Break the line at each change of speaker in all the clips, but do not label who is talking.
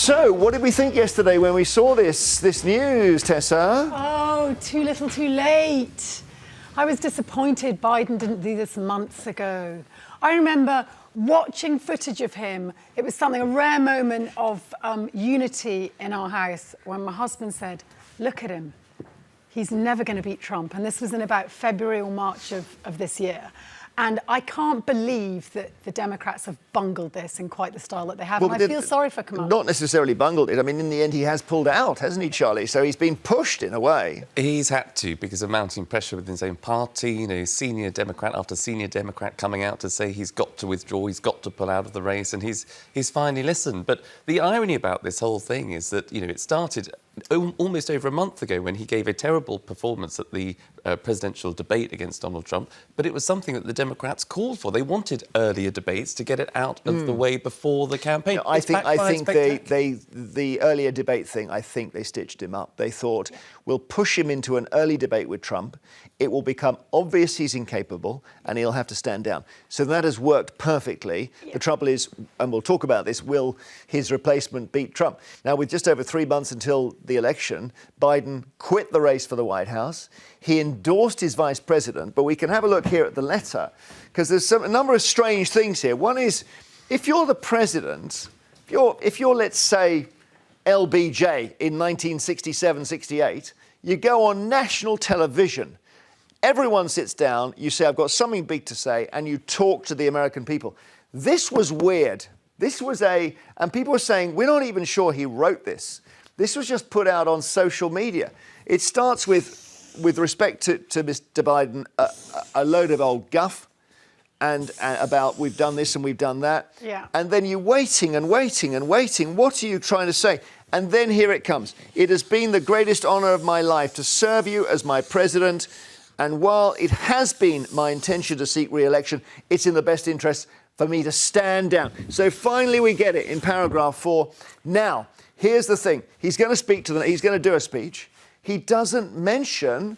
So, what did we think yesterday when we saw this news, Tessa?
Oh, too little, too late. I was disappointed Biden didn't do this months ago. I remember watching footage of him. It was something, a rare moment of unity in our house when my husband said, look at him. He's never going to beat Trump. And this was in about February or March of this year. And I can't believe that the Democrats have bungled this in quite the style that they have. Well, and I feel sorry for Kamala.
Not necessarily bungled it. I mean, in the end, he has pulled out, hasn't he, Charlie? So he's been pushed in a way.
He's had to because of mounting pressure within his own party. You know, senior Democrat after senior Democrat coming out to say he's got to withdraw, he's got to pull out of the race, and he's finally listened. But the irony about this whole thing is that, you know, it started almost over a month ago when he gave a terrible performance at the presidential debate against Donald Trump, but it was something that the Democrats called for. They wanted earlier debates to get it out of the way before the campaign.
No, I think the earlier debate thing, I think they stitched him up. They thought, we'll push him into an early debate with Trump. It will become obvious he's incapable and he'll have to stand down. So that has worked perfectly. Yeah. The trouble is, and we'll talk about this, will his replacement beat Trump? Now, with just over 3 months until the election, Biden quit the race for the White House. He endorsed his vice president, but we can have a look here at the letter, because there's a number of strange things here. One is, if you're the president, if you're let's say, LBJ in 1967-68, you go on national television. Everyone sits down, you say, I've got something big to say, and you talk to the American people. This was weird. This was and people were saying, we're not even sure he wrote this. This was just put out on social media. It starts with respect to Mr. Biden, a load of old guff and about we've done this and we've done that.
Yeah. And
then you're waiting and waiting and waiting. What are you trying to say? And then here it comes. It has been the greatest honor of my life to serve you as my president. And while it has been my intention to seek re-election, it's in the best interest for me to stand down. So finally we get it in paragraph 4. Now, here's the thing. He's going to speak to them. He's going to do a speech. He doesn't mention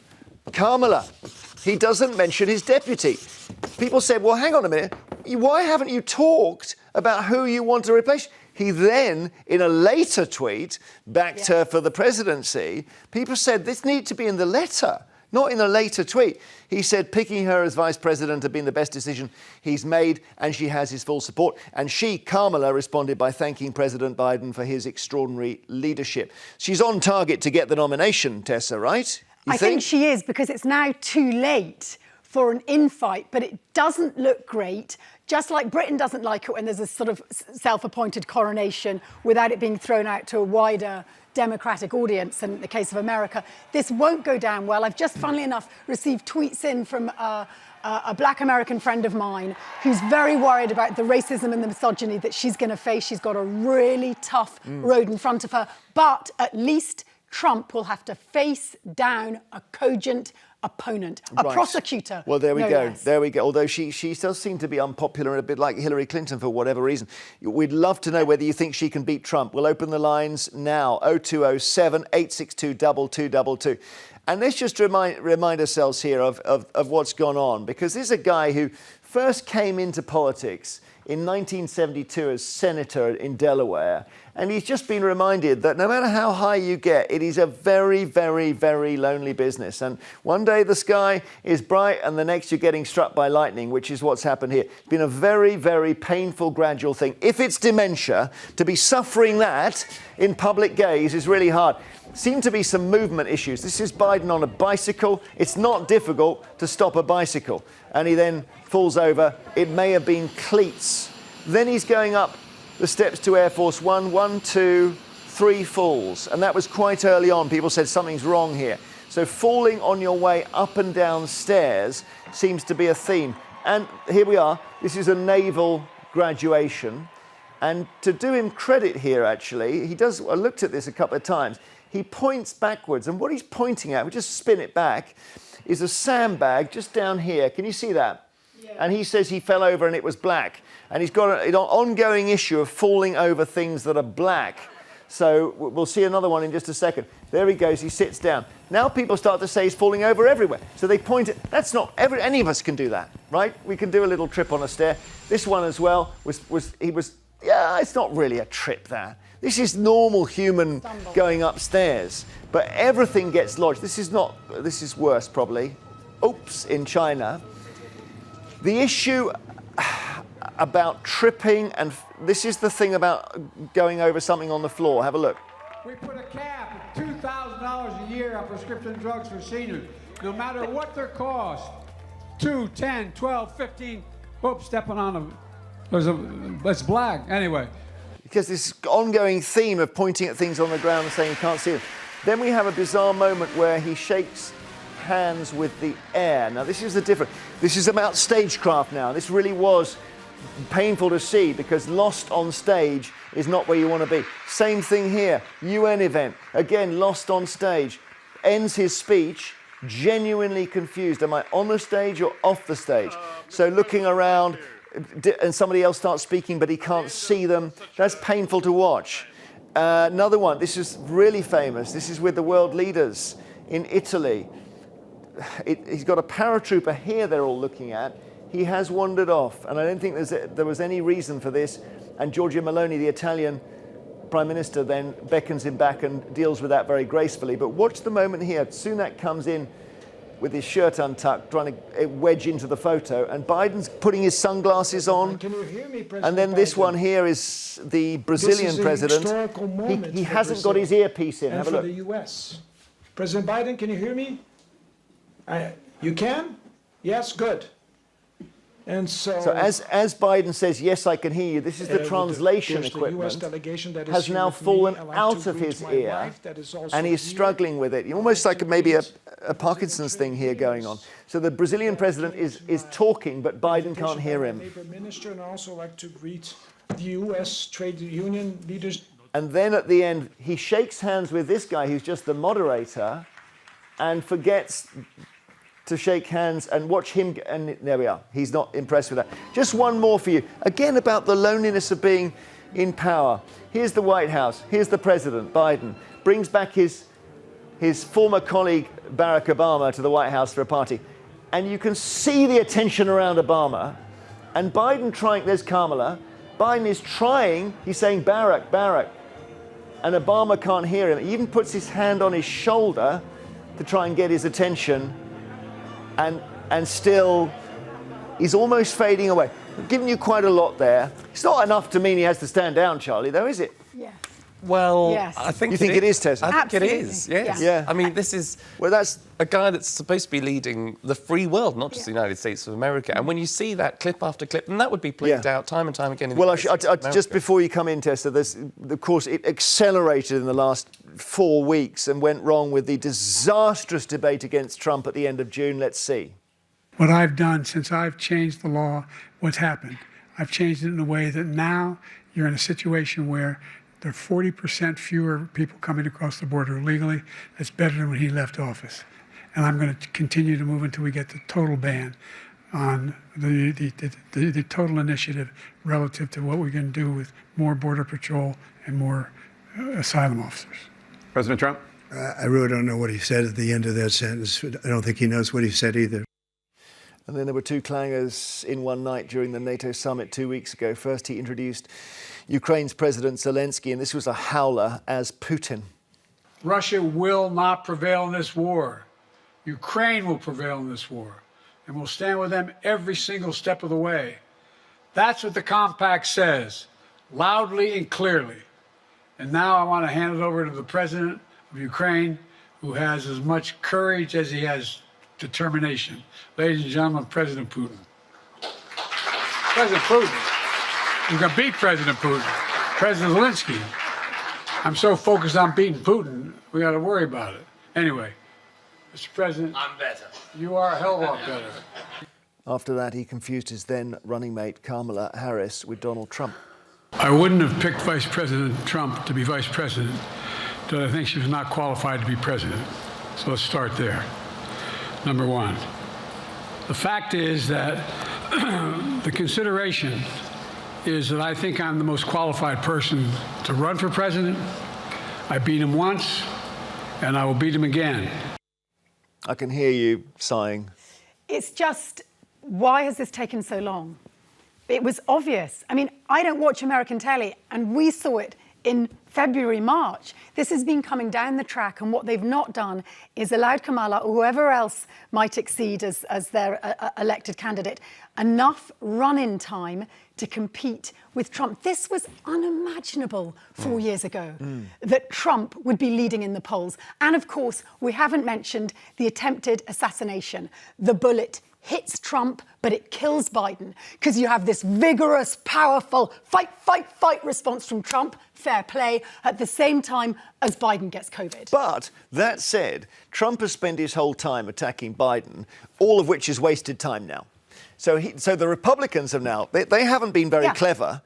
Kamala. He doesn't mention his deputy. People said, well, hang on a minute. Why haven't you talked about who you want to replace? He then, in a later tweet, backed her for the presidency. People said this needs to be in the letter, not in a later tweet. He said picking her as vice president had been the best decision he's made, and she has his full support. And she, Kamala, responded by thanking President Biden for his extraordinary leadership. She's on target to get the nomination, Tessa, right?
I think she is, because it's now too late for an infight, but it doesn't look great. Just like Britain doesn't like it when there's a sort of self-appointed coronation without it being thrown out to a wider Democratic audience. In the case of America, this won't go down well. I've just, funnily enough, received tweets in from a black American friend of mine who's very worried about the racism and the misogyny that she's going to face. She's got a really tough road in front of her, but at least Trump will have to face down a cogent opponent, a prosecutor.
Well, there we go. There we go. Although she does seem to be unpopular and a bit like Hillary Clinton for whatever reason. We'd love to know whether you think she can beat Trump. We'll open the lines now. 0207 862 2222. And let's just remind ourselves here of what's gone on, because this is a guy who first came into politics in 1972 as senator in Delaware. And he's just been reminded that no matter how high you get, it is a very, very, very lonely business. And one day the sky is bright and the next you're getting struck by lightning, which is what's happened here. It's been a very, very painful, gradual thing. If it's dementia, to be suffering that in public gaze is really hard. Seem to be some movement issues. This is Biden on a bicycle. It's not difficult to stop a bicycle. And he then falls over. It may have been cleats. Then he's going up the steps to Air Force One. 1, 2, 3 falls. And that was quite early on. People said something's wrong here. So falling on your way up and down stairs seems to be a theme. And here we are. This is a naval graduation. And to do him credit here, actually, I looked at this a couple of times. He points backwards, and what he's pointing at, we just spin it back, is a sandbag just down here. Can you see that? Yeah. And he says he fell over and it was black. And he's got an ongoing issue of falling over things that are black. So we'll see another one in just a second. There he goes, he sits down. Now people start to say he's falling over everywhere. So they point at, that's not, any of us can do that, right? We can do a little trip on a stair. This one as well, it's not really a trip, that. This is normal human going upstairs, but everything gets lodged. This is worse probably. Oops, in China. The issue about tripping, and this is the thing about going over something on the floor. Have a look.
We put a cap at $2,000 a year on prescription drugs for seniors, no matter what their cost. 2, 10, 12, 15. Oops, stepping on them. It's black. Anyway.
Because this ongoing theme of pointing at things on the ground and saying you can't see them. Then we have a bizarre moment where he shakes hands with the air. Now this is the difference. This is about stagecraft now. This really was painful to see because lost on stage is not where you want to be. Same thing here, UN event, again lost on stage. Ends his speech, genuinely confused. Am I on the stage or off the stage? So looking around, and somebody else starts speaking but he can't see them. That's painful to watch. Another one, this is really famous. This is with the world leaders in Italy. He's got a paratrooper here they're all looking at. He has wandered off, and I don't think there was any reason for this. And Giorgia Meloni, the Italian Prime Minister, then beckons him back and deals with that very gracefully. But watch the moment here. Sunak comes in with his shirt untucked, trying to wedge into the photo, and Biden's putting his sunglasses on.
Can you hear me, President
And then this one here is the Brazilian president. He hasn't got his earpiece in.
And
Have a
for
look.
the U.S. President Biden, can you hear me? You can? Yes, good. And so
as Biden says, yes, I can hear you, this is the translation
there's the US
equipment,
delegation that is
has
here
now
with me.
fallen
I like
out
to
of
greet
his
my
ear,
wife that is also
and he's
here.
struggling with it. Almost like maybe a Parkinson's thing here going on. So the Brazilian president is talking, but Biden can't hear him.
Labor Minister, and I also like to greet the U.S. trade union leaders.
And then at the end, he shakes hands with this guy who's just the moderator and forgets to shake hands and watch him, and there we are. He's not impressed with that. Just one more for you. Again, about the loneliness of being in power. Here's the White House. Here's the president, Biden. Brings back his former colleague, Barack Obama, to the White House for a party. And you can see the attention around Obama. And Biden trying, there's Kamala. Biden is trying, he's saying, Barack, Barack. And Obama can't hear him. He even puts his hand on his shoulder to try and get his attention. And still, he's almost fading away. I've given you quite a lot there. It's not enough to mean he has to stand down, Charlie, though, is it?
Yes.
Well,
Yes.
I think
You think it is, Tessa?
I think
Absolutely.
it is. Yes.
Yeah.
I mean, this is
Well, that's
a guy that's supposed to be leading the free world, not just the United States of America. And when you see that clip after clip, and that would be played out time and time again. In
well,
the United States of
just
America.
before you come in, Tessa, of course, it accelerated in the last 4 weeks and went wrong with the disastrous debate against Trump at the end of June. Let's see.
What I've done since I've changed the law, what's happened? I've changed it in a way that now you're in a situation where there are 40% fewer people coming across the border illegally. That's better than when he left office. And I'm going to continue to move until we get the total ban on the total initiative relative to what we're going to do with more Border Patrol and more asylum officers.
President Trump?
I really don't know what he said at the end of that sentence. I don't think he knows what he said either.
And then there were two clangers in one night during the NATO summit 2 weeks ago. First, he introduced Ukraine's President Zelensky, and this was a howler as Putin.
Russia will not prevail in this war. Ukraine will prevail in this war. And we'll stand with them every single step of the way. That's what the compact says, loudly and clearly. And now I want to hand it over to the President of Ukraine, who has as much courage as he has determination. Ladies and gentlemen, President Putin. President Putin. We're going to beat President Putin. President Zelensky. I'm so focused on beating Putin, we got to worry about it. Anyway, Mr. President. I'm better. You are a hell of a lot better.
After that, he confused his then running mate Kamala Harris with Donald Trump.
I wouldn't have picked Vice President Trump to be vice president, but I think she was not qualified to be president. So let's start there. Number one. The fact is that the consideration is that I think I'm the most qualified person to run for president. I beat him once, and I will beat him again.
I can hear you sighing.
It's just, why has this taken so long? It was obvious. I mean, I don't watch American telly, and we saw it in February, March. This has been coming down the track, and what they've not done is allowed Kamala or whoever else might exceed as their elected candidate enough run-in time to compete with Trump. This was unimaginable 4 years ago, that Trump would be leading in the polls. And of course, we haven't mentioned the attempted assassination. The bullet hits Trump, but it kills Biden, because you have this vigorous, powerful fight, fight, fight response from Trump, fair play, at the same time as Biden gets COVID.
But that said, Trump has spent his whole time attacking Biden, all of which is wasted time now. So the Republicans have now, they haven't been very clever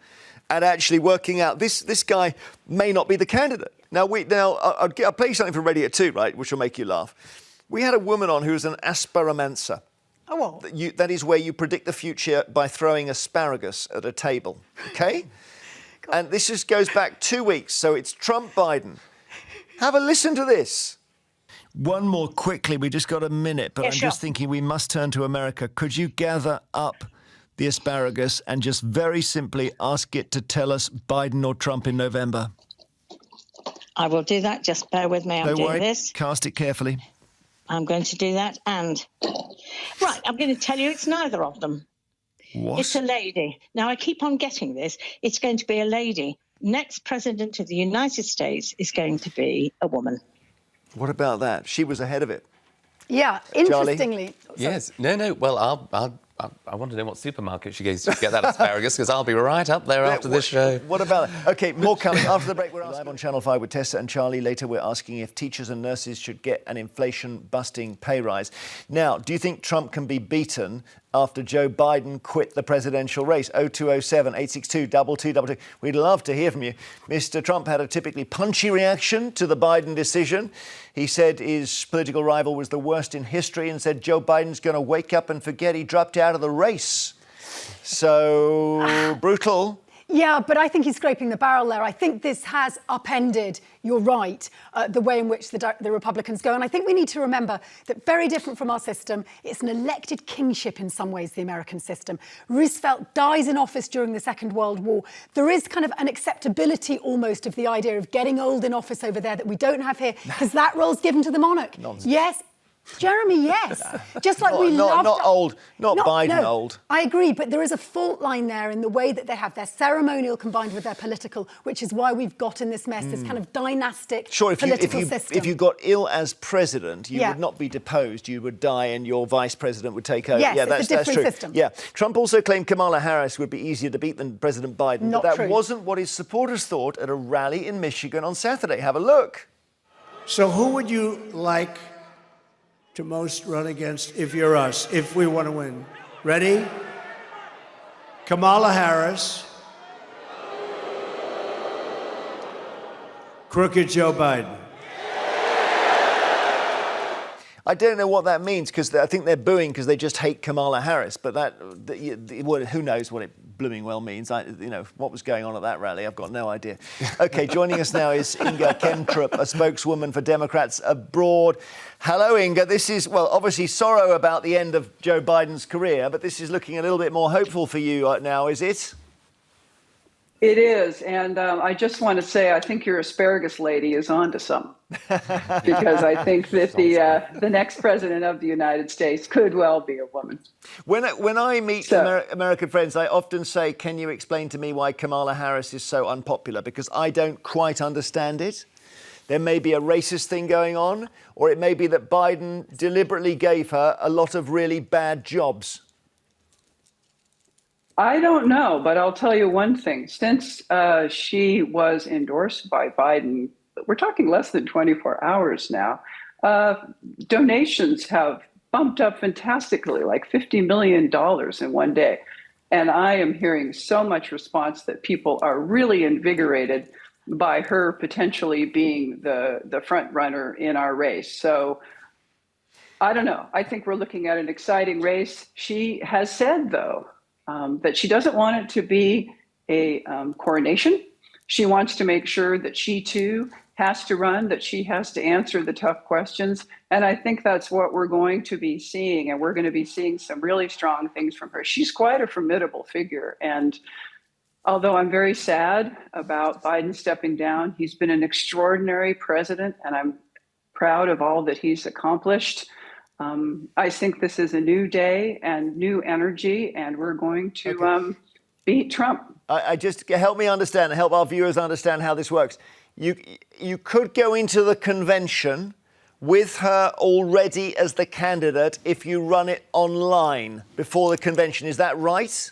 at actually working out this guy may not be the candidate. Now I'll play you something from Radio 2, right, which will make you laugh. We had a woman on who was an asparamancer.
Oh, well.
That is where you predict the future by throwing asparagus at a table, okay? And this just goes back 2 weeks, so it's Trump-Biden. Have a listen to this. One more quickly, we just got a minute, but I'm just thinking we must turn to America. Could you gather up the asparagus and just very simply ask it to tell us Biden or Trump in November?
I will do that. Just bear with me. I'm doing this.
Cast it carefully.
I'm going to do that. And, right, I'm going to tell you it's neither of them.
What?
It's a lady. Now, I keep on getting this. It's going to be a lady. Next president of the United States is going to be a woman.
What about that? She was ahead of it.
Yeah, interestingly.
Yes. No. Well, I want to know what supermarket she goes to get that asparagus, because I'll be right up there after this show.
What about that? OK, more coming. After the break, we're live on Channel 5 with Tessa and Charlie. Later, we're asking if teachers and nurses should get an inflation-busting pay rise. Now, do you think Trump can be beaten after Joe Biden quit the presidential race? 0207 862 2222. We'd love to hear from you. Mr. Trump had a typically punchy reaction to the Biden decision. He said his political rival was the worst in history and said Joe Biden's going to wake up and forget he dropped out of the race. So brutal.
Yeah, but I think he's scraping the barrel there. I think this has upended, you're right, the way in which the Republicans go. And I think we need to remember that very different from our system, it's an elected kingship in some ways, the American system. Roosevelt dies in office during the Second World War. There is kind of an acceptability almost of the idea of getting old in office over there that we don't have here, because that role's given to the monarch.
Nonsense.
Yes. Jeremy, yes. Just like we love...
Not old, not Biden old.
I agree, but there is a fault line there in the way that they have their ceremonial combined with their political, which is why we've got in this mess, this kind of dynastic political system.
If you got ill as president, you would not be deposed, you would die and your vice president would take over.
Yes,
that's
a different
true.
system.
Yeah. Trump also claimed Kamala Harris would be easier to beat than President Biden, but that wasn't what his supporters thought at a rally in Michigan on Saturday. Have a look.
So who would you like to most run against if you're us, if we want to win? Ready? Kamala Harris. Crooked Joe Biden.
I don't know what that means, because I think they're booing because they just hate Kamala Harris. But who knows what it blooming well means? What was going on at that rally? I've got no idea. OK, joining us now is Inga Kentrup, a spokeswoman for Democrats abroad. Hello, Inga. This is, well, obviously sorrow about the end of Joe Biden's career, but this is looking a little bit more hopeful for you now, is it?
It is, and I just want to say I think your asparagus lady is on to something, because I think that the next president of the United States could well be a woman.
When I meet American friends, I often say, can you explain to me why Kamala Harris is so unpopular? Because I don't quite understand it. There may be a racist thing going on, or it may be that Biden deliberately gave her a lot of really bad jobs.
I don't know, but I'll tell you one thing. Since she was endorsed by Biden, we're talking less than 24 hours now, donations have bumped up fantastically, like $50 million in one day. And I am hearing so much response that people are really invigorated by her potentially being the front runner in our race. So I don't know. I think we're looking at an exciting race. She has said, though, that she doesn't want it to be a coronation. She wants to make sure that she, too, has to run, that she has to answer the tough questions. And I think that's what we're going to be seeing. And we're going to be seeing some really strong things from her. She's quite a formidable figure. And although I'm very sad about Biden stepping down, he's been an extraordinary president, and I'm proud of all that he's accomplished. I think this is a new day and new energy, and we're going to beat Trump.
I just help me understand, help our viewers understand how this works. You could go into the convention with her already as the candidate if you run it online before the convention. Is that right?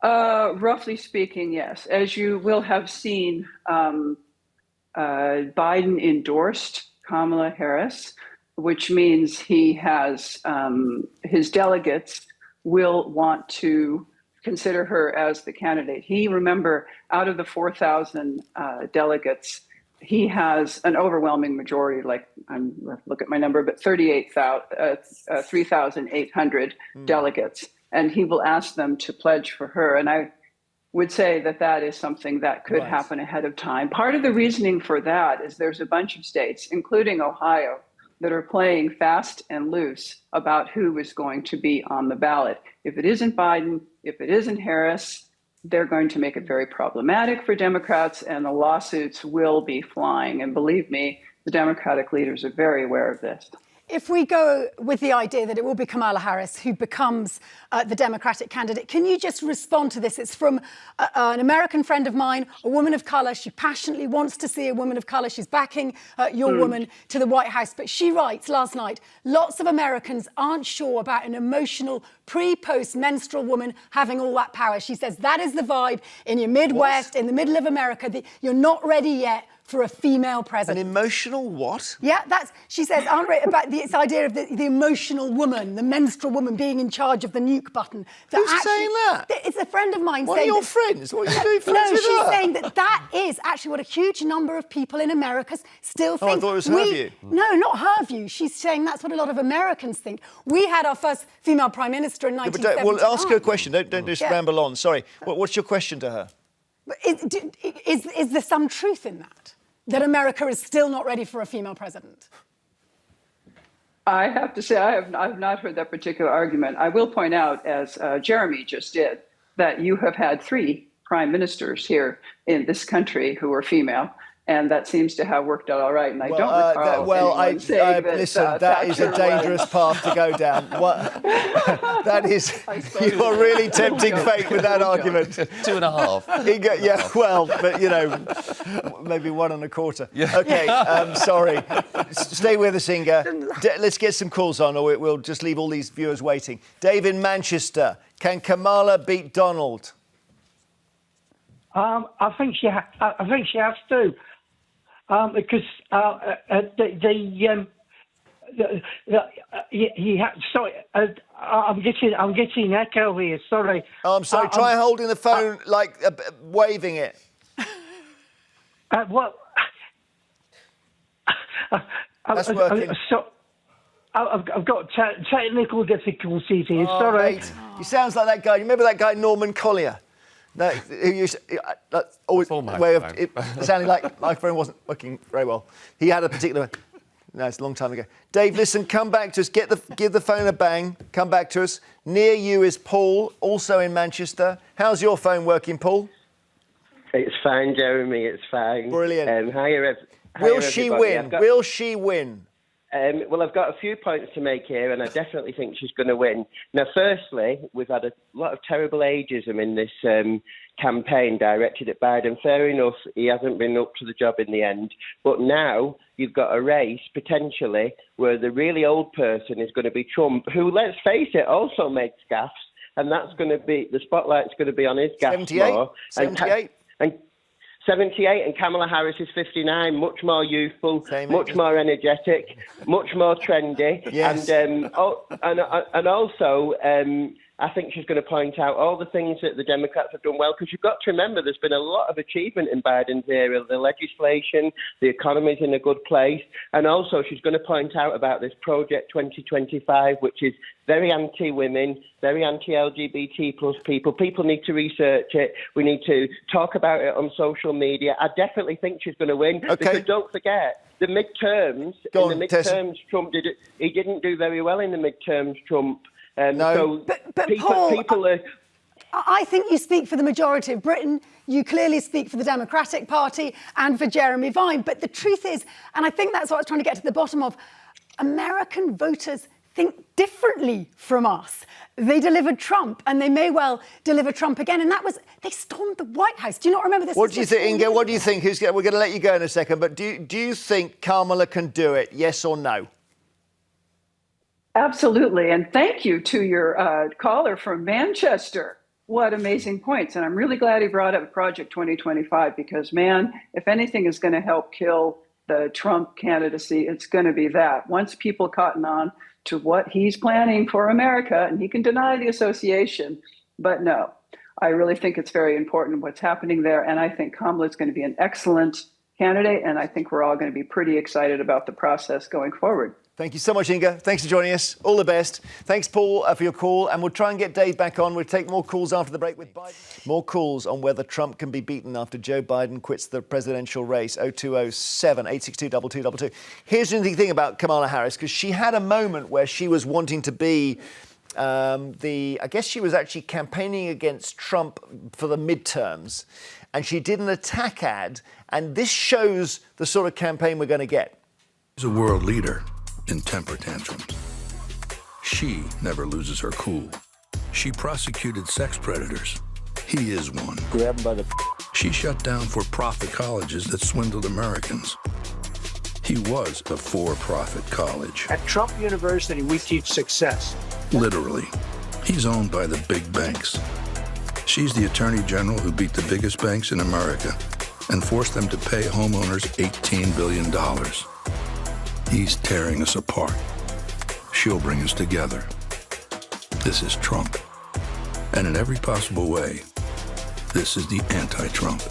Roughly speaking, yes. As you will have seen, Biden endorsed Kamala Harris, which means he has his delegates will want to consider her as the candidate. Remember, out of the 4,000 delegates, he has an overwhelming majority, look at my number, but 3,800 delegates. And he will ask them to pledge for her. And I would say that is something that could happen ahead of time. Part of the reasoning for that is there's a bunch of states, including Ohio, that are playing fast and loose about who is going to be on the ballot. If it isn't Biden, if it isn't Harris, they're going to make it very problematic for Democrats, and the lawsuits will be flying. And believe me, the Democratic leaders are very aware of this.
If we go with the idea that it will be Kamala Harris who becomes the Democratic candidate, can you just respond to this? It's from an American friend of mine, a woman of colour. She passionately wants to see a woman of colour. She's backing your woman to the White House. But she writes last night, lots of Americans aren't sure about an emotional pre-post menstrual woman having all that power. She says that is the vibe in your Midwest, in the middle of America. You're not ready yet for a female president.
An emotional what?
Yeah, she says, about this idea of the emotional woman, the menstrual woman being in charge of the nuke button.
Who's saying that?
It's a friend of mine
One
saying
of your friends? What are you doing friends
No,
with
she's
her?
saying that is actually what a huge number of people in America still think.
I thought it was her view.
No, not her view. She's saying that's what a lot of Americans think. We had our first female prime minister in 1979.
Well, ask her a question. Don't just ramble on. Sorry. What's your question to her?
Is there some truth in that? That America is still not ready for a female president?
I have to say, I've not heard that particular argument. I will point out, as Jeremy just did, that you have had 3 prime ministers here in this country who are female. And that seems to have worked out all right. And I don't recall anyone saying that.
Listen, that is a dangerous path to go down. That is, you are really tempting fate with that argument.
2.5.
Yeah, well, but maybe 1 1/4.
Yeah.
Okay, sorry. Stay with us, Inga. Let's get some calls on, or we'll just leave all these viewers waiting. Dave in Manchester, can Kamala beat Donald?
I think she has to. Because sorry, I'm getting echo here. Sorry.
Oh, I'm sorry. Try holding the phone waving it.
Well,
that's working.
I've got technical difficulties here. Sorry.
Mate, he sounds like that guy. You remember that guy Norman Collier? No, who used always way of it sounding like my phone wasn't working very well. He had a particular. No, it's a long time ago. Dave, listen, come back to us. Give the phone a bang. Come back to us. Near you is Paul, also in Manchester. How's your phone working, Paul?
It's fine, Jeremy. It's fine.
Brilliant.
Hi,
Will she win? Will she win?
Well, I've got a few points to make here, and I definitely think she's going to win. Now, firstly, we've had a lot of terrible ageism in this campaign directed at Biden. Fair enough, he hasn't been up to the job in the end. But now you've got a race, potentially, where the really old person is going to be Trump, who, let's face it, also makes gaffes. And that's going to be, the spotlight's going to be on his gaffes more.
78?
And 78, and Kamala Harris is 59, much more youthful, much more energetic, much more trendy.
Yes.
And also, I think she's going to point out all the things that the Democrats have done well, because you've got to remember there's been a lot of achievement in Biden's era, the legislation, the economy's in a good place, and also she's going to point out about this Project 2025, which is very anti-women, very anti-LGBT plus people. People need to research it. We need to talk about it on social media. I definitely think she's going to win.
Okay.
Because don't forget, the midterms,
Tessa.
Trump didn't do very well in the midterms, Trump.
No.
But Paul,
people are...
I think you speak for the majority of Britain. You clearly speak for the Democratic Party and for Jeremy Vine. But the truth is, and I think that's what I was trying to get to the bottom of, American voters think differently from us. They delivered Trump, and they may well deliver Trump again. And that was, they stormed the White House. Do you not remember this?
What do you think, Inga? What do you think? We're going to let you go in a second, but do you think Kamala can do it, yes or no?
Absolutely. And thank you to your caller from Manchester. What amazing points. And I'm really glad he brought up Project 2025 because, man, if anything is going to help kill the Trump candidacy, it's going to be that. Once people cotton on to what he's planning for America, and he can deny the association, but no, I really think it's very important what's happening there. And I think Kamala is going to be an excellent candidate. And I think we're all going to be pretty excited about the process going forward.
Thank you so much, Inga. Thanks for joining us. All the best. Thanks, Paul, for your call. And we'll try and get Dave back on. We'll take more calls after the break with Biden. More calls on whether Trump can be beaten after Joe Biden quits the presidential race. 0207 862 2222. Here's the interesting thing about Kamala Harris, because she had a moment where she was wanting to be I guess she was actually campaigning against Trump for the midterms. And she did an attack ad. And this shows the sort of campaign we're going to get.
She's a world leader in temper tantrums. She never loses her cool. She prosecuted sex predators. He is one.
Grab him by the...
She shut down for-profit colleges that swindled Americans. He was a for-profit college.
At Trump University, we teach success.
Literally. He's owned by the big banks. She's the attorney general who beat the biggest banks in America and forced them to pay homeowners $18 billion. He's tearing us apart. She'll bring us together. This is Trump. And in every possible way, this is the anti-Trump.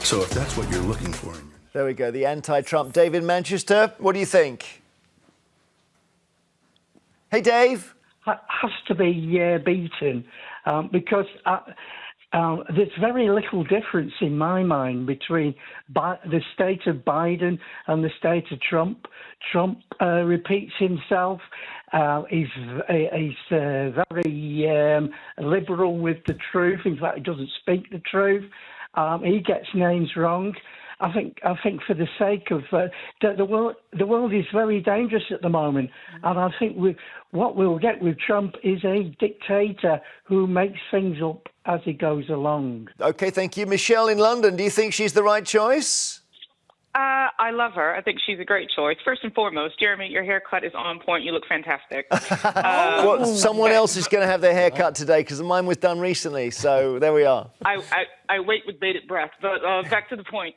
So if that's what you're looking for...
There we go, the anti-Trump. Dave in Manchester, what do you think? Hey, Dave.
Has to be beaten because there's very little difference in my mind between the state of Biden and the state of Trump. Trump repeats himself. He's very liberal with the truth. In fact, he doesn't speak the truth. He gets names wrong. I think for the sake of the world is very dangerous at the moment, and I think what we'll get with Trump is a dictator who makes things up as he goes along.
OK, thank you. Michelle in London, do you think she's the right choice?
I love her. I think she's a great choice. First and foremost, Jeremy, your haircut is on point. You look fantastic.
Well, someone else is going to have their haircut today because mine was done recently. So there we are.
I wait with bated breath. But back to the point.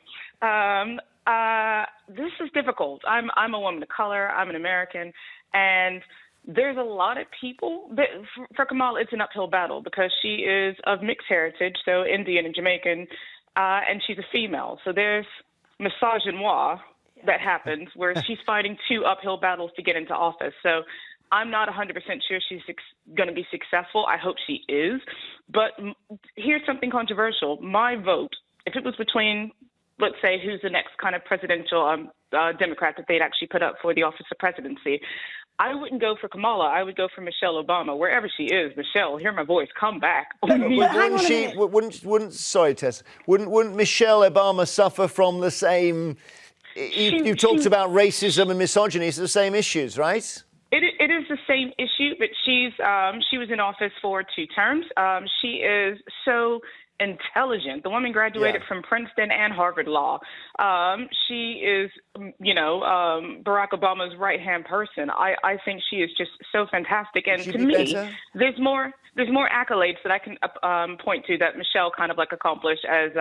This is difficult. I'm a woman of color. I'm an American. And there's a lot of people. For Kamala, it's an uphill battle because she is of mixed heritage, so Indian and Jamaican, and she's a female. So there's misogynoir that happens where she's fighting two uphill battles to get into office. So I'm not 100% sure she's going to be successful. I hope she is. But here's something controversial. My vote, if it was between, let's say, who's the next kind of presidential Democrat that they'd actually put up for the office of presidency, I wouldn't go for Kamala. I would go for Michelle Obama, wherever she is. Michelle, hear my voice. Come back.
Sorry, Tessa. Wouldn't Michelle Obama suffer from the same? You talked about racism and misogyny. It's the same issues, right?
It is the same issue, but she was in office for 2 terms. She is so intelligent. The woman graduated from Princeton and Harvard Law. She is, Barack Obama's right-hand person. I think she is just so fantastic. And to me, there's more accolades that I can point to that Michelle kind of like accomplished as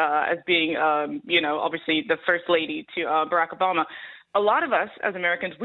being, obviously the first lady to Barack Obama. A lot of us as Americans,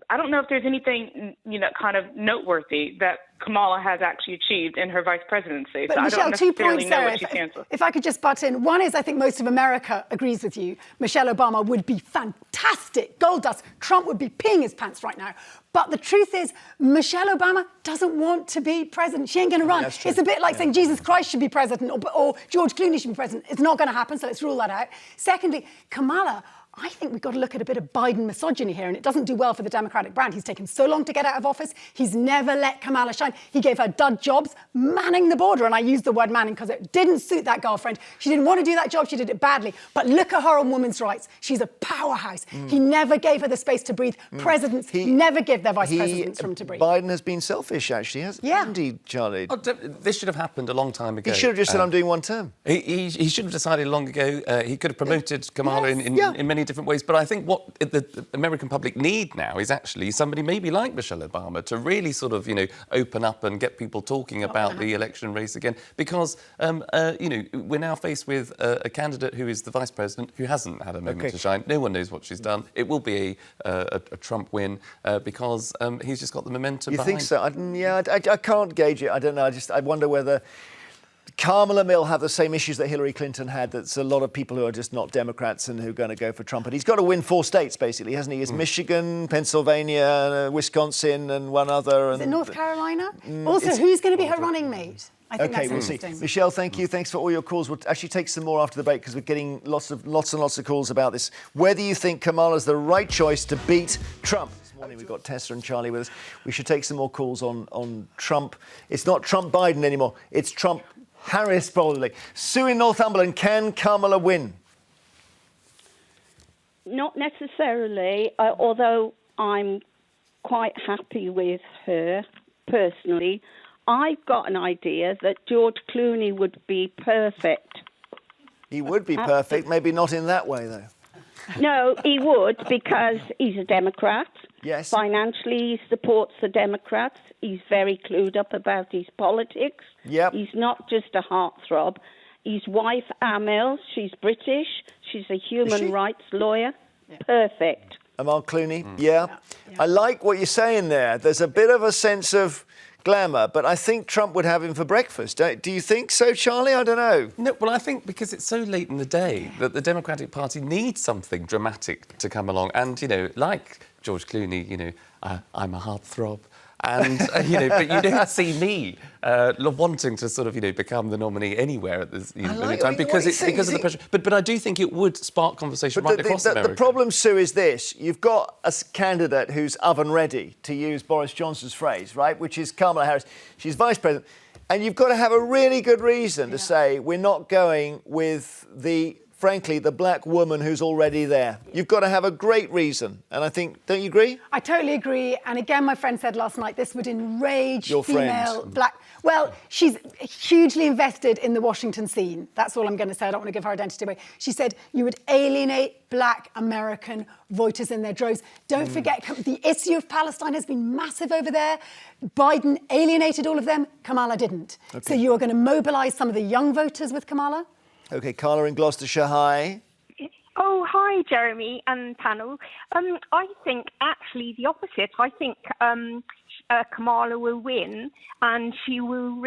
I don't know if there's anything, kind of noteworthy that Kamala has actually achieved in her vice presidency.
But
so
Michelle,
I don't necessarily
2 points
know
there.
what she stands for.
If I could just butt in. One is I think most of America agrees with you. Michelle Obama would be fantastic. Gold dust. Trump would be peeing his pants right now. But the truth is, Michelle Obama doesn't want to be president. She ain't going to run. It's a bit like saying Jesus Christ should be president or George Clooney should be president. It's not going to happen, so let's rule that out. Secondly, Kamala, I think we've got to look at a bit of Biden misogyny here, and it doesn't do well for the Democratic brand. He's taken so long to get out of office. He's never let Kamala shine. He gave her dud jobs manning the border, and I use the word manning because it didn't suit that girlfriend. She didn't want to do that job. She did it badly. But look at her on women's rights. She's a powerhouse. He never gave her the space to breathe. Presidents never give their vice presidents room to breathe.
Biden has been selfish, actually, hasn't he, Charlie?
Oh, this should have happened a long time ago.
He should have just said, I'm doing one term.
He should have decided long ago. He could have promoted Kamala in many different ways. But I think what the American public need now is actually somebody maybe like Michelle Obama to really sort of, open up and get people talking about the election race again. Because, we're now faced with a candidate who is the vice president who hasn't had a moment to shine. No one knows what she's done. It will be a Trump win because he's just got the momentum behind.
You think so? I can't gauge it. I don't know. I wonder whether Kamala may have the same issues that Hillary Clinton had. That's a lot of people who are just not Democrats and who are going to go for Trump. And he's got to win 4 states, basically, hasn't he? It's Michigan, Pennsylvania, Wisconsin, and one other.
Is it North Carolina? Also, who's going to be her running mate? I think that's
we'll see.
interesting.
Michelle, thank you. Thanks for all your calls. We'll actually take some more after the break because we're getting lots and lots of calls about this. Whether you think Kamala's the right choice to beat Trump. This morning we've got Tessa and Charlie with us. We should take some more calls on Trump. It's not Trump-Biden anymore. It's Trump-Harris, probably. Sue in Northumberland, can Kamala win?
Not necessarily, although I'm quite happy with her personally. I've got an idea that George Clooney would be perfect.
He would be perfect, maybe not in that way, though.
No, he would, because he's a Democrat.
Yes.
Financially, he supports the Democrats. He's very clued up about his politics.
Yep.
He's not just a heartthrob. His wife, Amel, she's British. She's a human rights lawyer. Yeah. Perfect.
Amal Clooney, yeah. I like what you're saying there. There's a bit of a sense of glamour, but I think Trump would have him for breakfast. Do you think so, Charlie? I don't know.
No, well, I think because it's so late in the day that the Democratic Party needs something dramatic to come along. And, like George Clooney, I'm a heartthrob. And, but you don't see me wanting to sort of, become the nominee anywhere at this time because of the pressure. But I do think it would spark conversation across America.
The problem, Sue, is this. You've got a candidate who's oven ready, to use Boris Johnson's phrase, right, which is Kamala Harris. She's vice president. And you've got to have a really good reason to say we're not going with frankly, the black woman who's already there. You've got to have a great reason. And I think, don't you agree?
I totally agree. And again, my friend said last night, this would enrage
your
female
friend.
Black. Well, she's hugely invested in the Washington scene. That's all I'm going to say. I don't want to give her identity away. She said you would alienate black American voters in their droves. Don't forget, the issue of Palestine has been massive over there. Biden alienated all of them. Kamala didn't. So you are going to mobilise some of the young voters with Kamala?
OK, Carla in Gloucestershire, hi.
Oh, hi, Jeremy and panel. I think actually the opposite. I think Kamala will win, and she will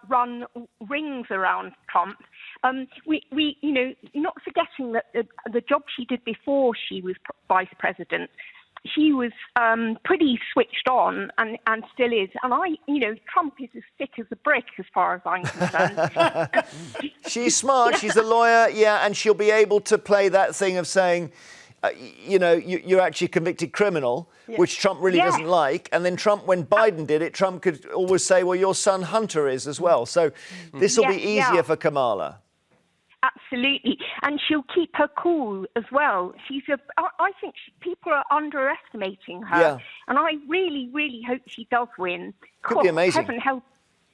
run rings around Trump. We not forgetting that the job she did before she was vice president, she was pretty switched on and still is. And Trump is as thick as a brick as far as I'm concerned.
She's smart, she's a lawyer, and she'll be able to play that thing of saying, you're actually a convicted criminal, which Trump really doesn't like. And then Trump, when Biden did it, Trump could always say, well, your son Hunter is as well. So this will be easier for Kamala.
Absolutely. And she'll keep her cool as well. I think people are underestimating her.
Yeah.
And I really, really hope she does win.
Could be amazing.
Heaven help.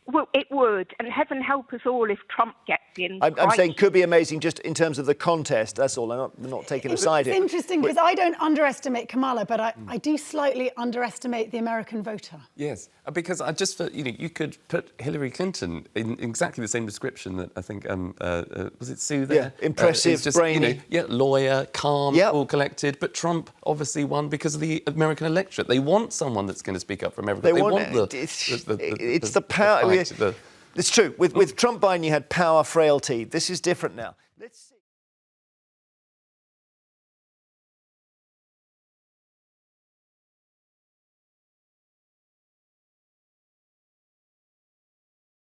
Well, it would. And heaven help us all if Trump gets in.
I'm saying could be amazing just in terms of the contest. That's all. I'm not taking a side here.
It's interesting because I don't underestimate Kamala, but I do slightly underestimate the American voter.
Yes, because you could put Hillary Clinton in exactly the same description that I think, was it Sue there?
Yeah, impressive, brainy.
Lawyer, calm, all collected. But Trump obviously won because of the American electorate. They want someone that's going to speak up for America. They want
the power. It's true. With Trump Biden, you had power frailty. This is different now. Let's see.